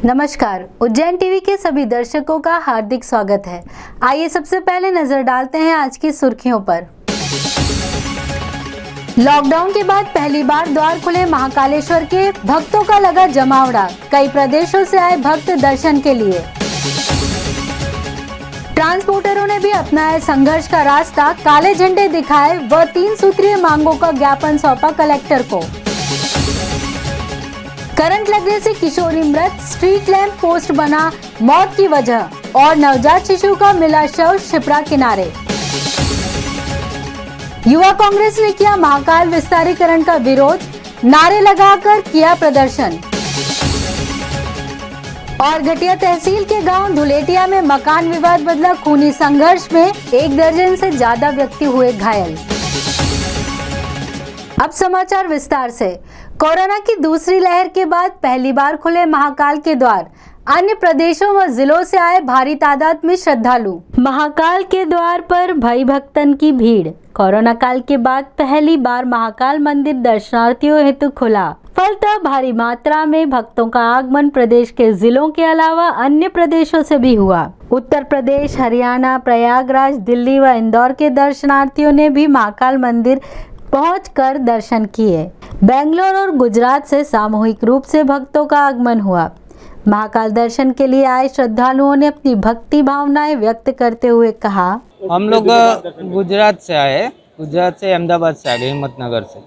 नमस्कार, उज्जैन टीवी के सभी दर्शकों का हार्दिक स्वागत है। आइए सबसे पहले नजर डालते हैं आज की सुर्खियों पर। लॉकडाउन के बाद पहली बार द्वार खुले महाकालेश्वर के, भक्तों का लगा जमावड़ा। कई प्रदेशों से आए भक्त दर्शन के लिए। ट्रांसपोर्टरों ने भी अपनाया संघर्ष का रास्ता, काले झंडे दिखाए व 3 सूत्रीय मांगों का ज्ञापन सौंपा कलेक्टर को। करंट लगने से किशोरी मृत, स्ट्रीट लैंप पोस्ट बना मौत की वजह, और नवजात शिशु का मिला शव शिप्रा किनारे। युवा कांग्रेस ने किया महाकाल विस्तारीकरण का विरोध, नारे लगाकर किया प्रदर्शन। और घटिया तहसील के गांव धुलेटिया में मकान विवाद बदला खूनी संघर्ष में 1 दर्जन से ज्यादा व्यक्ति हुए घायल। अब समाचार विस्तार से। कोरोना की दूसरी लहर के बाद पहली बार खुले महाकाल के द्वार, अन्य प्रदेशों व जिलों से आए भारी तादाद में श्रद्धालु। महाकाल के द्वार पर भाई भक्तन की भीड़। कोरोना काल के बाद पहली बार महाकाल मंदिर दर्शनार्थियों हेतु खुला, फलतः भारी मात्रा में भक्तों का आगमन प्रदेश के जिलों के अलावा अन्य प्रदेशों से भी हुआ। उत्तर प्रदेश, हरियाणा, प्रयागराज, दिल्ली व इंदौर के दर्शनार्थियों ने भी महाकाल मंदिर पहुंचकर दर्शन किए। बेंगलोर और गुजरात से सामूहिक रूप से भक्तों का आगमन हुआ। महाकाल दर्शन के लिए आए श्रद्धालुओं ने अपनी भक्ति भावनाएं व्यक्त करते हुए कहा, हम लोग गुजरात से आए, गुजरात से अहमदाबाद से आ गए, हिम्मतनगर से।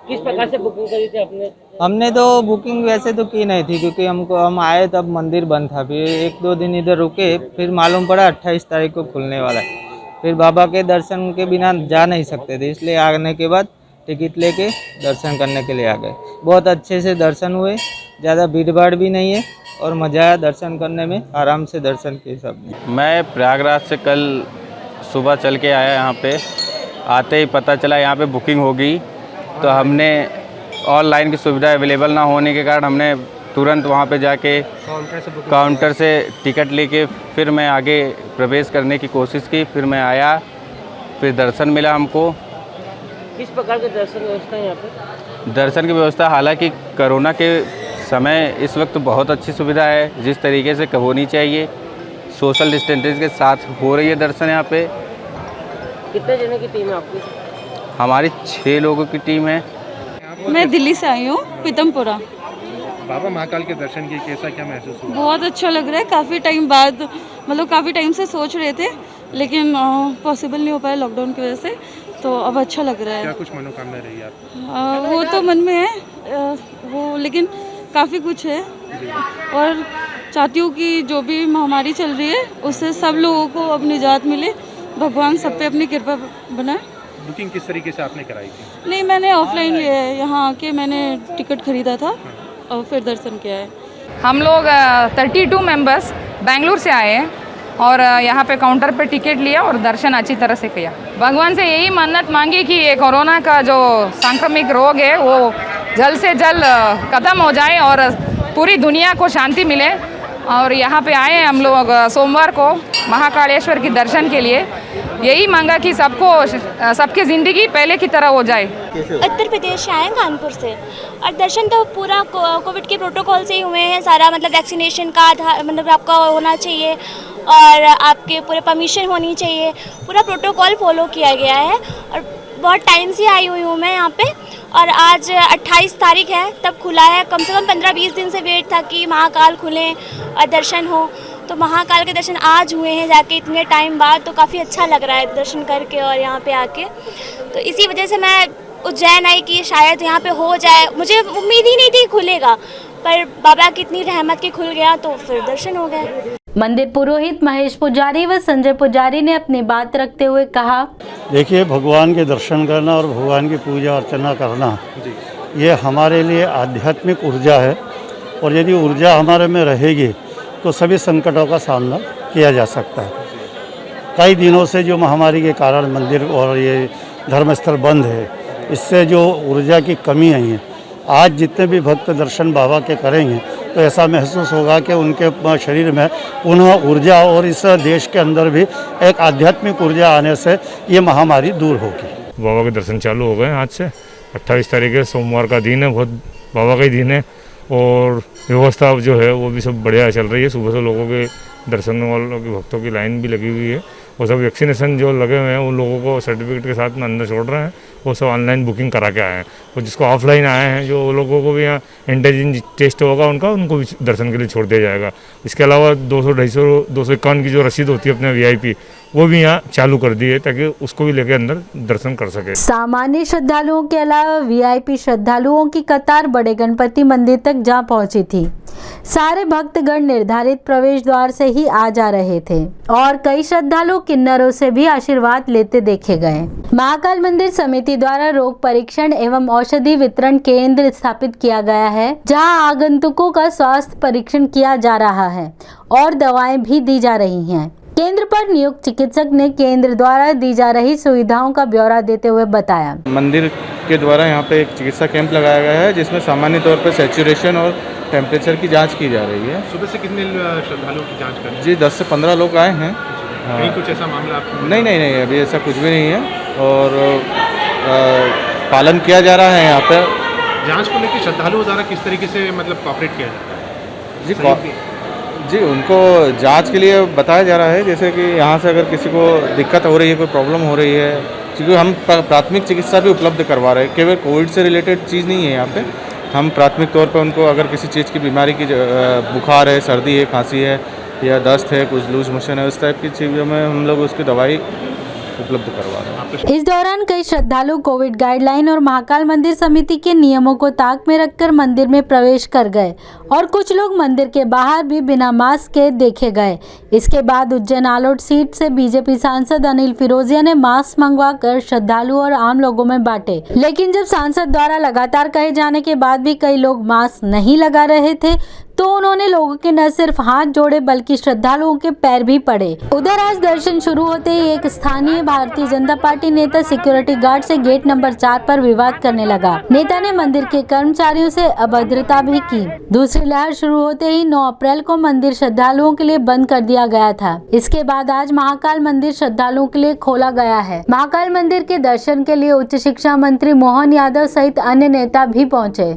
किस प्रकार से बुकिंग करी थी आपने? हमने तो बुकिंग वैसे तो की नहीं थी, क्योंकि हम आए तब मंदिर बंद था। फिर 1-2 दिन इधर रुके, फिर मालूम पड़ा 28 तारीख को खुलने वाला है। फिर बाबा के दर्शन के बिना जा नहीं सकते थे, इसलिए आने के बाद टिकट लेके दर्शन करने के लिए आ गए। बहुत अच्छे से दर्शन हुए, ज़्यादा भीड़ भाड़ भी नहीं है और मज़ा आया दर्शन करने में, आराम से दर्शन किए सब ने। मैं प्रयागराज से कल सुबह चल के आया यहाँ पे। आते ही पता चला यहाँ पे बुकिंग होगी, तो हमने ऑनलाइन की सुविधा अवेलेबल ना होने के कारण हमने तुरंत वहाँ पे जाके काउंटर से टिकट लेके फिर मैं आगे प्रवेश करने की कोशिश की। फिर मैं आया, फिर दर्शन मिला हमको। किस प्रकार के दर्शन व्यवस्था है यहाँ पे? दर्शन की व्यवस्था हालांकि कोरोना के समय इस वक्त बहुत अच्छी सुविधा है, जिस तरीके से होनी चाहिए, सोशल डिस्टेंसिंग के साथ हो रही है दर्शन यहाँ पे। कितने जने की टीम है आपकी? हमारी 6 लोगों की टीम है। मैं दिल्ली से आई हूँ, पीतमपुरा। बाबा महाकाल के दर्शन किए, कैसा क्या महसूस हुआ? बहुत अच्छा लग रहा है। काफ़ी टाइम बाद, मतलब काफ़ी टाइम से सोच रहे थे, लेकिन पॉसिबल नहीं हो पाया लॉकडाउन की वजह से, तो अब अच्छा लग रहा है। क्या कुछ मनोकामना रही आप? वो तो मन में है, वो लेकिन काफ़ी कुछ है, और चाहती हूँ कि जो भी महामारी चल रही है उससे सब लोगों को अब निजात मिले, भगवान सब पे अपनी कृपा बनाए। बुकिंग किस तरीके से आपने कराई थी? नहीं, मैंने ऑफलाइन लिया है, यहाँ आके मैंने टिकट खरीदा था और फिर दर्शन किया है। हम लोग 32 मेंबर्स बेंगलुरु से आए हैं और यहाँ पे काउंटर पे टिकट लिया और दर्शन अच्छी तरह से किया। भगवान से यही मन्नत मांगी कि ये कोरोना का जो संक्रमित रोग है वो जल्द से जल्द ख़त्म हो जाए और पूरी दुनिया को शांति मिले। और यहाँ पे आए हम लोग सोमवार को महाकालेश्वर के दर्शन के लिए, यही मांगा कि सबकी ज़िंदगी पहले की तरह हो जाए। उत्तर प्रदेश से आए कानपुर से, और दर्शन तो पूरा कोविड के प्रोटोकॉल से ही हुए हैं। सारा मतलब वैक्सीनेशन का मतलब आपका होना चाहिए और आपके पूरे परमिशन होनी चाहिए, पूरा प्रोटोकॉल फॉलो किया गया है। और बहुत टाइम से आई हुई हूँ मैं यहाँ पे, और आज 28 तारीख है तब खुला है। कम से कम 15-20 दिन से वेट था कि महाकाल खुलें और दर्शन हो, तो महाकाल के दर्शन आज हुए हैं जाके इतने टाइम बाद, तो काफ़ी अच्छा लग रहा है दर्शन करके और यहाँ पे आके। तो इसी वजह से मैं उज्जैन आई कि शायद यहाँ पे हो जाए। मुझे उम्मीद ही नहीं थी खुलेगा, पर बाबा की इतनी रहमत की खुल गया तो फिर दर्शन हो गए। मंदिर पुरोहित महेश पुजारी व संजय पुजारी ने अपनी बात रखते हुए कहा, देखिए, भगवान के दर्शन करना और भगवान की पूजा अर्चना करना ये हमारे लिए आध्यात्मिक ऊर्जा है, और यदि ऊर्जा हमारे में रहेगी तो सभी संकटों का सामना किया जा सकता है। कई दिनों से जो महामारी के कारण मंदिर और ये धर्मस्थल बंद है, इससे जो ऊर्जा की कमी आई है, आज जितने भी भक्त दर्शन बाबा के करेंगे तो ऐसा महसूस होगा कि उनके शरीर में पुनः ऊर्जा, और इस देश के अंदर भी एक आध्यात्मिक ऊर्जा आने से ये महामारी दूर होगी। बाबा के दर्शन चालू हो गए आज से। 28 तारीख है, सोमवार का दिन है, बहुत बाबा का ही दिन है। और व्यवस्था जो है वो भी सब बढ़िया चल रही है। सुबह से लोगों के दर्शन वालों की भक्तों की लाइन भी लगी हुई है और सब वैक्सीनेशन जो लगे हुए हैं उन लोगों को सर्टिफिकेट के साथ में अंदर छोड़ रहे हैं। वो सब ऑनलाइन बुकिंग करा के आए हैं और जिसको ऑफलाइन आए हैं जो वो लोगों को भी यहाँ एंटीजन टेस्ट होगा उनको भी दर्शन के लिए छोड़ दिया जाएगा। इसके अलावा 251 की जो रसीद होती है अपने VIP वो भी यहाँ चालू कर दी है ताकि उसको भी लेके अंदर दर्शन कर सके। सामान्य श्रद्धालुओं के अलावा VIP श्रद्धालुओं की कतार बड़े गणपति मंदिर तक जा पहुंची थी। सारे भक्तगण निर्धारित प्रवेश द्वार से ही आ जा रहे थे और कई श्रद्धालु किन्नरों से भी आशीर्वाद लेते देखे गए। महाकाल मंदिर समिति द्वारा रोग परीक्षण एवं औषधि वितरण केंद्र स्थापित किया गया है, जहां आगंतुकों का स्वास्थ्य परीक्षण किया जा रहा है और दवाएं भी दी जा रही हैं। केंद्र पर नियुक्त चिकित्सक ने केंद्र द्वारा दी जा रही सुविधाओं का ब्यौरा देते हुए बताया। मंदिर के द्वारा यहाँ पे एक चिकित्सा कैंप लगाया गया है जिसमें सामान्य तौर पर सैचुरेशन और टेम्परेचर की जांच की जा रही है। सुबह से कितने श्रद्धालुओं की जांच करें? जी 10 से 15 लोग आए हैं। नहीं कुछ ऐसा मामला आपको? नहीं अभी ऐसा कुछ भी नहीं है और पालन किया जा रहा है यहाँ पर। जांच को लेकर श्रद्धालुओं द्वारा किस तरीके से मतलब कॉपरेट किया जाता है? जी उनको जांच के लिए बताया जा रहा है, जैसे कि यहाँ से अगर किसी को दिक्कत हो रही है, कोई प्रॉब्लम हो रही है, क्योंकि हम प्राथमिक चिकित्सा भी उपलब्ध करवा रहे हैं। केवल कोविड से रिलेटेड चीज़ नहीं है यहाँ पे। हम प्राथमिक तौर पे उनको अगर किसी चीज़ की बीमारी की बुखार है, सर्दी है, खांसी है या दस्त है, कुछ लूज मोशन है, उस टाइप की चीज़ों में हम लोग उसकी दवाई उपलब्ध करवा रहे हैं। इस दौरान कई श्रद्धालु कोविड गाइडलाइन और महाकाल मंदिर समिति के नियमों को ताक में रखकर मंदिर में प्रवेश कर गए और कुछ लोग मंदिर के बाहर भी बिना मास्क के देखे गए। इसके बाद उज्जैन आलोट सीट से बीजेपी सांसद अनिल फिरोजिया ने मास्क मंगवाकर श्रद्धालु और आम लोगों में बांटे, लेकिन जब सांसद द्वारा लगातार कहे जाने के बाद भी कई लोग मास्क नहीं लगा रहे थे तो उन्होंने लोगों के न सिर्फ हाथ जोड़े बल्कि श्रद्धालुओं के पैर भी पड़े। उधर आज दर्शन शुरू होते ही एक स्थानीय भारतीय जनता पार्टी नेता सिक्योरिटी गार्ड से गेट नंबर 4 पर विवाद करने लगा। नेता ने मंदिर के कर्मचारियों से अभद्रता भी की। दूसरी लहर शुरू होते ही 9 अप्रैल को मंदिर श्रद्धालुओं के लिए बंद कर दिया गया था। इसके बाद आज महाकाल मंदिर श्रद्धालुओं के लिए खोला गया है। महाकाल मंदिर के दर्शन के लिए उच्च शिक्षा मंत्री मोहन यादव सहित अन्य नेता भी पहुँचे।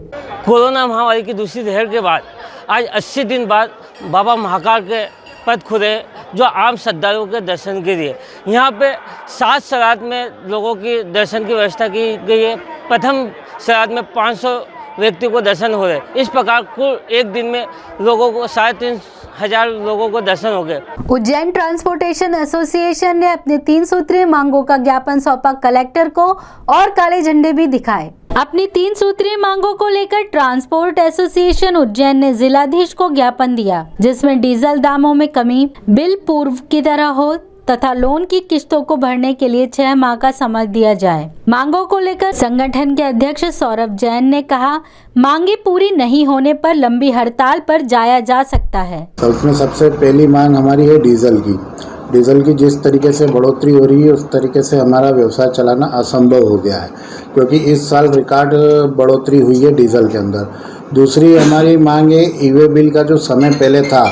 कोरोना महामारी की दूसरी लहर के बाद आज 80 दिन बाद बाबा महाकाल के पद खुले जो आम श्रद्धालुओं के दर्शन के लिए। यहाँ पे 7 श्राद्ध में लोगों की दर्शन की व्यवस्था की गई है। प्रथम श्राद्ध में 500 व्यक्ति को दर्शन हो रहे। इस प्रकार कुल एक दिन में लोगों को 3,500 लोगों को दर्शन हो गए। उज्जैन ट्रांसपोर्टेशन एसोसिएशन ने अपने 3 सूत्रीय मांगों का ज्ञापन सौंपा कलेक्टर को और काले झंडे भी दिखाए। अपनी 3 सूत्रीय मांगों को लेकर ट्रांसपोर्ट एसोसिएशन उज्जैन ने जिलाधीश को ज्ञापन दिया, जिसमें डीजल दामों में कमी, बिल पूर्व की तरह हो तथा लोन की किस्तों को भरने के लिए 6 माह का समय दिया जाए। मांगों को लेकर संगठन के अध्यक्ष सौरभ जैन ने कहा, मांगे पूरी नहीं होने पर लंबी हड़ताल पर जाया जा सकता है। उसमें सबसे पहली मांग हमारी है डीजल की जिस तरीके से बढ़ोतरी हो रही है उस तरीके से हमारा व्यवसाय चलाना असंभव हो गया है, क्योंकि इस साल रिकॉर्ड बढ़ोतरी हुई है डीजल के अंदर। दूसरी हमारी मांग है ई-वे बिल का जो समय पहले था,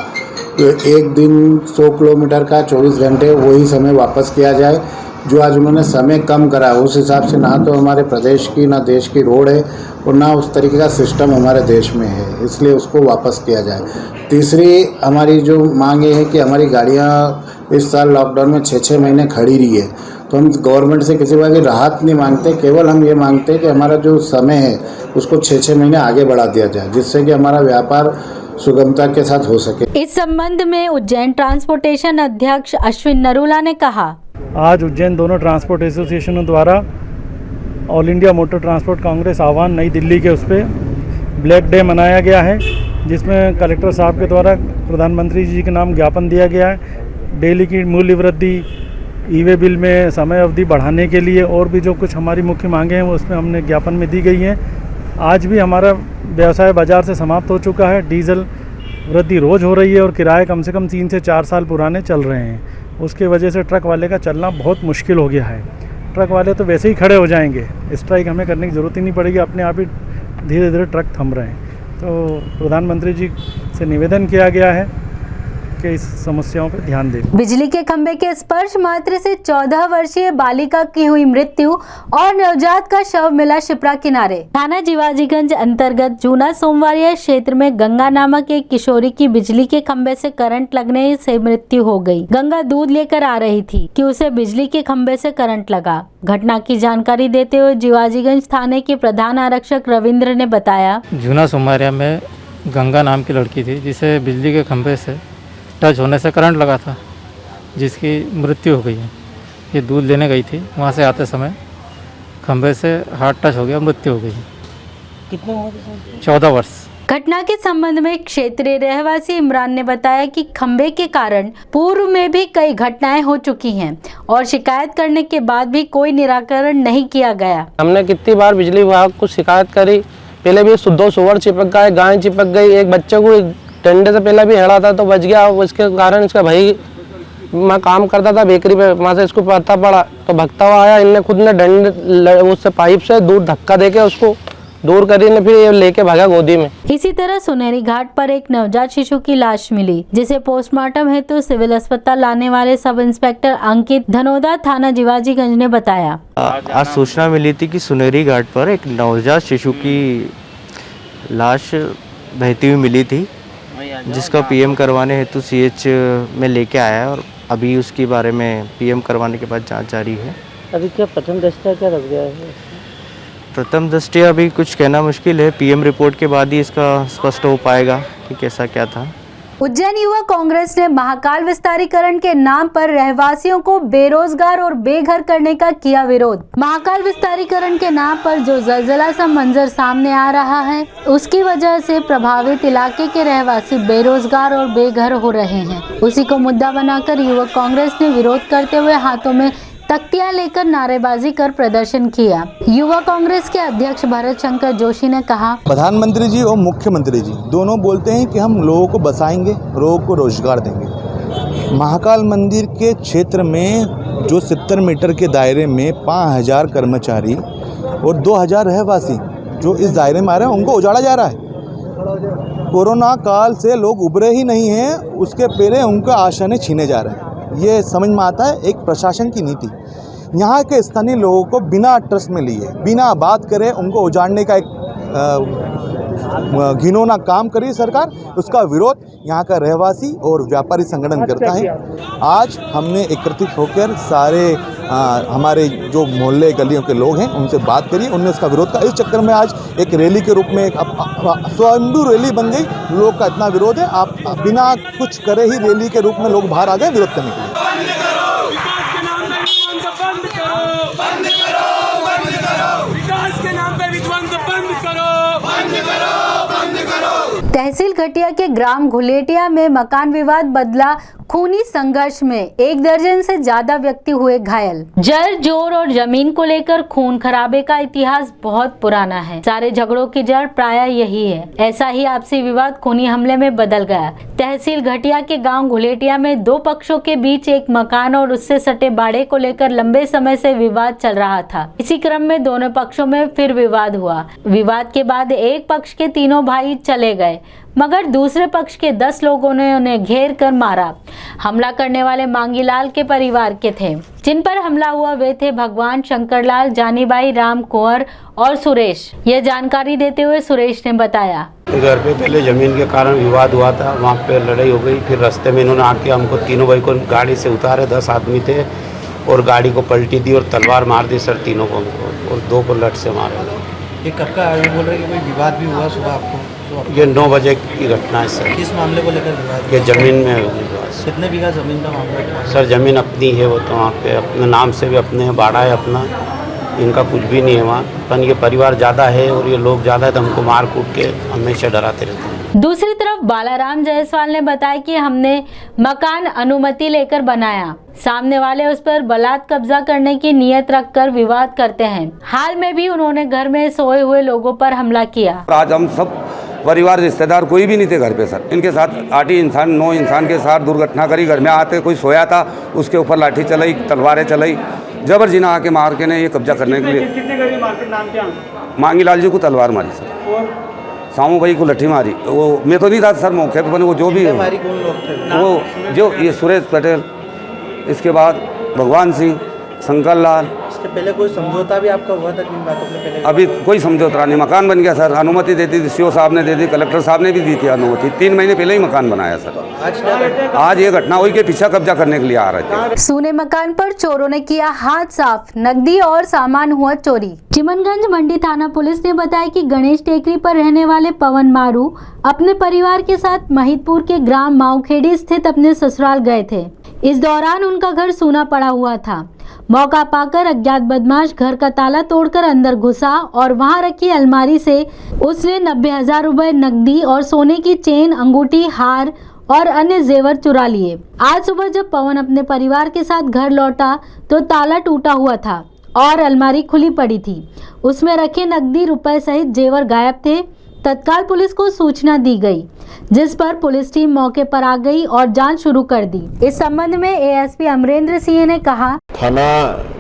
तो एक दिन 100 किलोमीटर का 24 घंटे वही समय वापस किया जाए। जो आज उन्होंने समय कम करा उस हिसाब से ना तो हमारे प्रदेश की ना देश की रोड है और ना उस तरीके का सिस्टम हमारे देश में है, इसलिए उसको वापस किया जाए। तीसरी हमारी जो मांग है कि हमारी गाड़ियाँ इस साल लॉकडाउन में 6-6 महीने खड़ी रही है, तो हम गवर्नमेंट से किसी बात की राहत नहीं मांगते, केवल हम ये मांगते हैं कि हमारा जो समय है उसको 6-6 महीने आगे बढ़ा दिया जाए, जिससे कि हमारा व्यापार सुगमता के साथ हो सके। इस संबंध में उज्जैन ट्रांसपोर्टेशन अध्यक्ष अश्विन नरूला ने कहा, आज उज्जैन दोनों ट्रांसपोर्ट एसोसिएशनों द्वारा all India motor transport Congress आह्वान नई दिल्ली के उस पर ब्लैक डे मनाया गया है, जिसमें कलेक्टर साहब के द्वारा प्रधानमंत्री जी के नाम ज्ञापन दिया गया है। डेली की मूल्य वृद्धि, ई-वे बिल में समय अवधि बढ़ाने के लिए और भी जो कुछ हमारी मुख्य मांगे हैं वो उसमें हमने ज्ञापन में दी गई हैं। आज भी हमारा व्यवसाय बाज़ार से समाप्त हो चुका है। डीजल वृद्धि रोज़ हो रही है और किराए कम से कम 3 से 4 साल पुराने चल रहे हैं। उसके वजह से ट्रक वाले का चलना बहुत मुश्किल हो गया है। ट्रक वाले तो वैसे ही खड़े हो जाएंगे, स्ट्राइक हमें करने की ज़रूरत ही नहीं पड़ेगी, अपने आप ही धीरे धीरे ट्रक थम रहे हैं। तो प्रधानमंत्री जी से निवेदन किया गया है के इस समस्याओं पर ध्यान दें। बिजली के खंभे के स्पर्श मात्र से 14 वर्षीय बालिका की हुई मृत्यु और नवजात का शव मिला शिप्रा किनारे। थाना जीवाजीगंज अंतर्गत जूना सोमवारिया क्षेत्र में गंगा नामक एक किशोरी की बिजली के खंभे से करंट लगने से मृत्यु हो गई। गंगा दूध लेकर आ रही थी कि उसे बिजली के खंभे से करंट लगा। घटना की जानकारी देते हुए जीवाजीगंज थाने के प्रधान आरक्षक रविंद्र ने बताया, जूना सोमवारिया में गंगा नाम की लड़की थी जिसे बिजली के खंभे से टच होने से करंट लगा था, जिसकी मृत्यु हो गई है। ये दूध लेने गई थी, वहाँ से आते समय खंभे से हाथ टच हो गया, मृत्यु हो गई। कितने उम्र? 14 वर्ष। घटना के संबंध में क्षेत्रीय रहवासी इमरान ने बताया कि खंभे के कारण पूर्व में भी कई घटनाएं हो चुकी हैं और शिकायत करने के बाद भी कोई निराकरण नहीं किया गया। हमने कितनी बार बिजली विभाग को शिकायत करी, पहले भी 2 सुअर चिपक गए, गाय चिपक गई, एक बच्चे को डंडे से पहले भी हेड़ा था तो बच गया। उसके कारण इसका भाई, मैं काम करता था बेकरी पे, वहाँ से इसको पता पड़ा तो भगता हुआ आया। इनने खुद ने डंडे उससे पाइप से दूर धक्का देके उसको दूर करी ने, फिर ये लेके भागा गोदी में। इसी तरह सुनहरी घाट पर एक नवजात शिशु की लाश मिली, जिसे पोस्टमार्टम हेतु सिविल अस्पताल लाने वाले सब इंस्पेक्टर अंकित धनोदा थाना जीवाजीगंज ने बताया। आज सूचना मिली थी कि सुनहरी घाट पर एक नवजात शिशु की लाश बहती हुई मिली थी, जिसका पीएम करवाने हेतु सीएच में लेके आया है और अभी उसके बारे में पीएम करवाने के बाद जांच जारी है। अभी क्या प्रथम दृष्टया क्या लग गया है? प्रथम दृष्टया अभी कुछ कहना मुश्किल है, पीएम रिपोर्ट के बाद ही इसका स्पष्ट हो पाएगा कि कैसा क्या था। उज्जैन युवा कांग्रेस ने महाकाल विस्तारीकरण के नाम पर रहवासियों को बेरोजगार और बेघर करने का किया विरोध। महाकाल विस्तारीकरण के नाम पर जो जलजला सा मंजर सामने आ रहा है, उसकी वजह से प्रभावित इलाके के रहवासी बेरोजगार और बेघर हो रहे हैं। उसी को मुद्दा बनाकर युवा कांग्रेस ने विरोध करते हुए हाथों में तख्तियां लेकर नारेबाजी कर प्रदर्शन किया। युवा कांग्रेस के अध्यक्ष भरत शंकर जोशी ने कहा, प्रधानमंत्री जी और मुख्यमंत्री जी दोनों बोलते हैं कि हम लोगों को बसाएंगे, लोगों को रोजगार देंगे। महाकाल मंदिर के क्षेत्र में जो 70 मीटर के दायरे में 5000 कर्मचारी और 2000 रहवासी जो इस दायरे में आ रहे हैं, उनको उजाड़ा जा रहा है। कोरोना काल से लोग उभरे ही नहीं हैं, उसके पहले उनका आशाएं छीने जा रहे हैं। ये समझ में आता है एक प्रशासन की नीति। यहाँ के स्थानीय लोगों को बिना ट्रस्ट में लिए, बिना बात करे उनको उजाड़ने का एक घिनौना काम करी सरकार। उसका विरोध यहाँ का रहवासी और व्यापारी संगठन करता है। आज हमने एकत्रित होकर सारे हमारे जो मोहल्ले गलियों के लोग हैं उनसे बात करी, उनने इसका विरोध किया। इस चक्कर में आज एक रैली के रूप में एक स्वयंभू रैली बन गई। लोग का इतना विरोध है, आप बिना कुछ करे ही रैली के रूप में लोग बाहर आ गए विरोध करने के लिए। तहसील घटिया के ग्राम घुलेटिया में मकान विवाद बदला खूनी संघर्ष में 1 दर्जन से ज्यादा व्यक्ति हुए घायल। जर जोर और जमीन को लेकर खून खराबे का इतिहास बहुत पुराना है। सारे झगड़ों की जड़ प्रायः यही है। ऐसा ही आपसी विवाद खूनी हमले में बदल गया। तहसील घटिया के गांव घुलेटिया में 2 पक्षों के बीच एक मकान और उससे सटे बाड़े को लेकर लंबे समय से विवाद चल रहा था। इसी क्रम में दोनों पक्षों में फिर विवाद हुआ। विवाद के बाद एक पक्ष के तीनों भाई चले गए, मगर दूसरे पक्ष के 10 लोगों ने उन्हें घेर कर मारा। हमला करने वाले मांगीलाल के परिवार के थे। जिन पर हमला हुआ वे थे भगवान, शंकरलाल, जानीबाई, राम कुंवर और सुरेश। यह जानकारी देते हुए सुरेश ने बताया, घर पे पहले ज़मीन के कारण विवाद हुआ था, वहाँ पे लड़ाई हो गई। फिर रास्ते में इन्होंने आके हमको तीनों भाई को गाड़ी से उतारे, 10 आदमी थे और गाड़ी को पलटी दी और तलवार मार दी सर तीनों को, और 2 को लट से मारा। ये कब का आगे बोल रहे हैं कि कोई विवाद भी हुआ सुबह आपको? ये 9 बजे की घटना है सर। किस मामले को लेकर विवाद? ये ज़मीन में विवाद। कितने बीघा ज़मीन का मामला है? सर ज़मीन अपनी है, वो तो वहाँ पे अपने नाम से भी अपने बाड़ा है अपना, इनका कुछ भी नहीं है वहाँ। पर ये परिवार ज़्यादा है और ये लोग ज़्यादा है तो हमको मार कूट के हमेशा डराते रहते हैं। दूसरी तरफ बालाराम जायसवाल ने बताया कि हमने मकान अनुमति लेकर बनाया, सामने वाले उस पर बलात् कब्जा करने की नीयत रखकर विवाद करते हैं। हाल में भी उन्होंने घर में सोए हुए लोगों पर हमला किया। आज हम सब परिवार रिश्तेदार कोई भी नहीं थे घर पे सर। इनके साथ 8 इंसान 9 इंसान के साथ दुर्घटना करी। घर में आते कोई सोया था, उसके ऊपर लाठी चलाई, तलवारें चलाई, जबर जिना आके मार के ने ये कब्जा करने के लिए। कितने गरीब मार्केट नाम क्या? मांगीलाल जी को तलवार मारी सर। सामू भाई को लट्ठी मारी। वो मैं तो नहीं था सर मौके पर, वो जो भी है कौन लोग थे? वो जो ये सुरेश पटेल, इसके बाद भगवान सिंह, शंकर लाल। इसके पहले कोई समझौता भी आपका हुआ था किन बातों पे पहले? अभी कोई समझौता नहीं, मकान बन गया सर, अनुमति दे दी, सीओ साहब ने दे दी, कलेक्टर साहब ने भी दी थी अनुमति, 3 महीने पहले ही मकान बनाया सर। आज ये घटना हुई कि पीछा कब्जा करने के लिए आ रहे थे। सूने मकान पर चोरों ने किया हाथ साफ, नकदी और सामान हुआ चोरी। चिमनगंज मंडी थाना पुलिस ने बताया कि गणेश टेकरी पर रहने वाले पवन मारू अपने परिवार के साथ महिदपुर के ग्राम माऊखेड़ी स्थित अपने ससुराल गए थे। इस दौरान उनका घर सूना पड़ा हुआ था। मौका पाकर अज्ञात बदमाश घर का ताला तोड़कर अंदर घुसा और वहां रखी अलमारी से उसने 90,000 रुपए नकदी और सोने की चेन, अंगूठी, हार और अन्य जेवर चुरा लिए। आज सुबह जब पवन अपने परिवार के साथ घर लौटा तो ताला टूटा हुआ था और अलमारी खुली पड़ी थी। उसमें रखे नकदी, रुपए सहित जेवर गायब थे। तत्काल पुलिस को सूचना दी गई, जिस पर पुलिस टीम मौके पर आ गई और जांच शुरू कर दी। इस संबंध में एएसपी अमरेंद्र सिंह ने कहा, थाना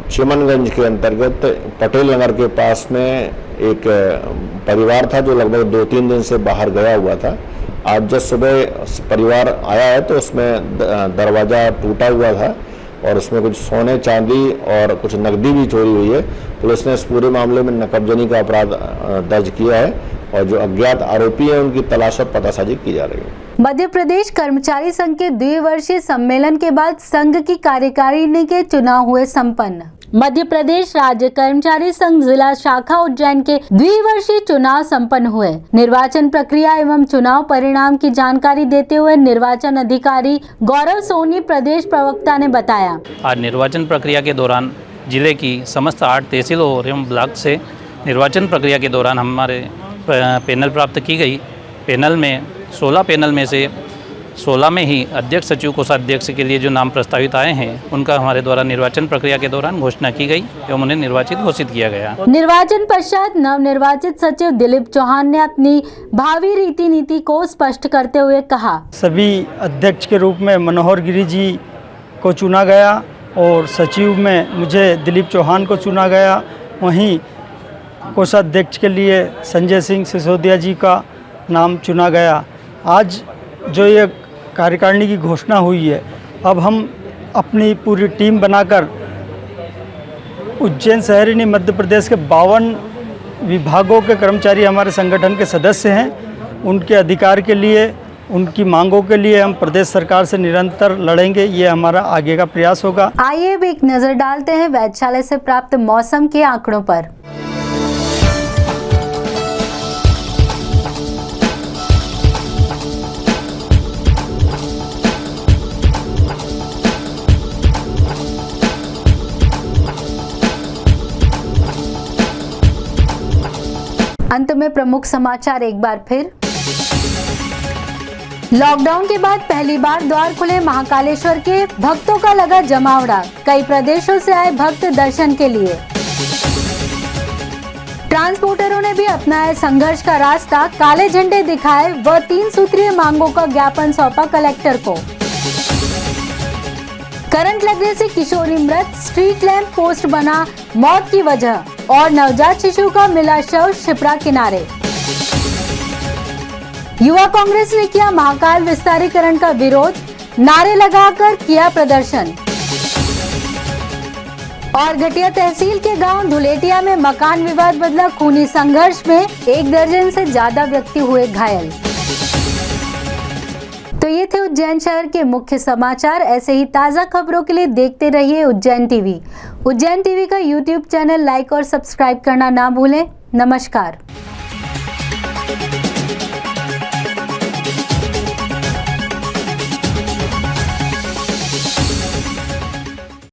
चिमनगंज के अंतर्गत पटेल नगर के पास में एक परिवार था जो लगभग 2-3 दिन से बाहर गया हुआ था। आज जब सुबह परिवार आया है तो उसमें दरवाज़ा टूटा हुआ था और उसमें कुछ सोने, चांदी और कुछ नकदी भी चोरी हुई है। पुलिस ने इस पूरे मामले में नकबजनी का अपराध दर्ज किया है और जो अज्ञात आरोपी हैं उनकी तलाश और पतासाजी की जा रही है। मध्य प्रदेश कर्मचारी संघ के द्विवर्षीय सम्मेलन के बाद संघ की कार्यकारिणी के चुनाव हुए संपन्न। मध्य प्रदेश राज्य कर्मचारी संघ जिला शाखा उज्जैन के द्विवर्षीय चुनाव संपन्न हुए। निर्वाचन प्रक्रिया एवं चुनाव परिणाम की जानकारी देते हुए निर्वाचन अधिकारी गौरव सोनी प्रदेश प्रवक्ता ने बताया, आज निर्वाचन प्रक्रिया के दौरान जिले की समस्त 8 तहसीलों एवं ब्लॉक से निर्वाचन प्रक्रिया के दौरान हमारे पैनल प्राप्त की गई। पैनल में 16 पैनल में से 16 में ही अध्यक्ष, सचिव, कोषाध्यक्ष के लिए जो नाम प्रस्तावित आए हैं उनका हमारे द्वारा निर्वाचन प्रक्रिया के दौरान घोषणा की गई एवं उन्हें निर्वाचित घोषित किया गया। निर्वाचन पश्चात नवनिर्वाचित सचिव दिलीप चौहान ने अपनी भावी रीति नीति को स्पष्ट करते हुए कहा, सभी अध्यक्ष के रूप में मनोहर गिरी जी को चुना गया और सचिव में मुझे दिलीप चौहान को चुना गया। वहीं कोषाध्यक्ष के लिए संजय सिंह सिसोदिया जी का नाम चुना गया। आज जो ये कार्यकारिणी की घोषणा हुई है, अब हम अपनी पूरी टीम बनाकर उज्जैन शहर ही मध्य प्रदेश के 52 विभागों के कर्मचारी हमारे संगठन के सदस्य हैं। उनके अधिकार के लिए, उनकी मांगों के लिए हम प्रदेश सरकार से निरंतर लड़ेंगे। ये हमारा आगे का प्रयास होगा। आइए अब एक नजर डालते हैं वैधशाला से प्राप्त मौसम के आंकड़ों पर। अंत में प्रमुख समाचार एक बार फिर। लॉकडाउन के बाद पहली बार द्वार खुले महाकालेश्वर के, भक्तों का लगा जमावड़ा। कई प्रदेशों से आए भक्त दर्शन के लिए। ट्रांसपोर्टरों ने भी अपनाया संघर्ष का रास्ता, काले झंडे दिखाए व 3 सूत्रीय मांगों का ज्ञापन सौंपा कलेक्टर को। करंट लगने से किशोरी मृत, स्ट्रीट लैंप पोस्ट बना मौत की वजह और नवजात शिशु का मिला शव शिप्रा किनारे। युवा कांग्रेस ने किया महाकाल विस्तारीकरण का विरोध, नारे लगाकर किया प्रदर्शन। और घटिया तहसील के गांव धुलेटिया में मकान विवाद बदला खूनी संघर्ष में 1 दर्जन से ज्यादा व्यक्ति हुए घायल। तो ये थे उज्जैन शहर के मुख्य समाचार। ऐसे ही ताज़ा खबरों के लिए देखते रहिए उज्जैन टीवी। उज्जैन टीवी का यूट्यूब चैनल लाइक और सब्सक्राइब करना ना भूलें। नमस्कार।